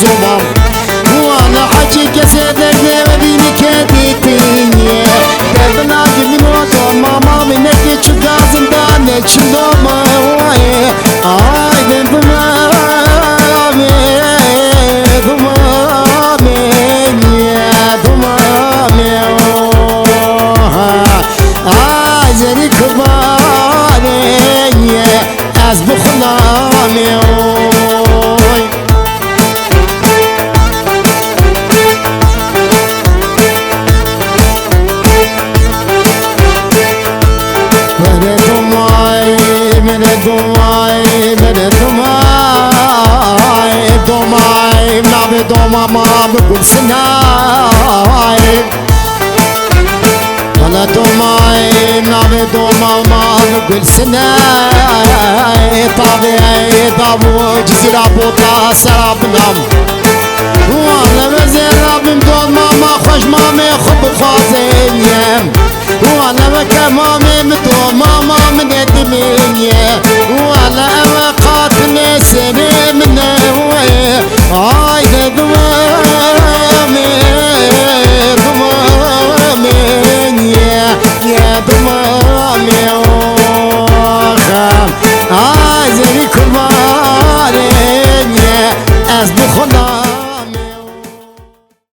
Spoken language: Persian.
زوبام وانا حكي كسيدك بيني كديتيني دبنا جبنوتو ماما منك شدازم دانك شدوما واي آي دمامي دمامي يا دمامي آي زني كباري از بخلامي دوما ما بقول سناي ولا دوماي نابي دوما ما بقول سناي طبيعي طابو جزيرة بوطا سراب نام وانا بزيرة بمدوما ما خوش مامي خب خوازين وانا بكا مامي مدوما ما من يدمين وانا قاتني سني من آي دمامي دمامي يا دمامي آي زي كبارين از بخنا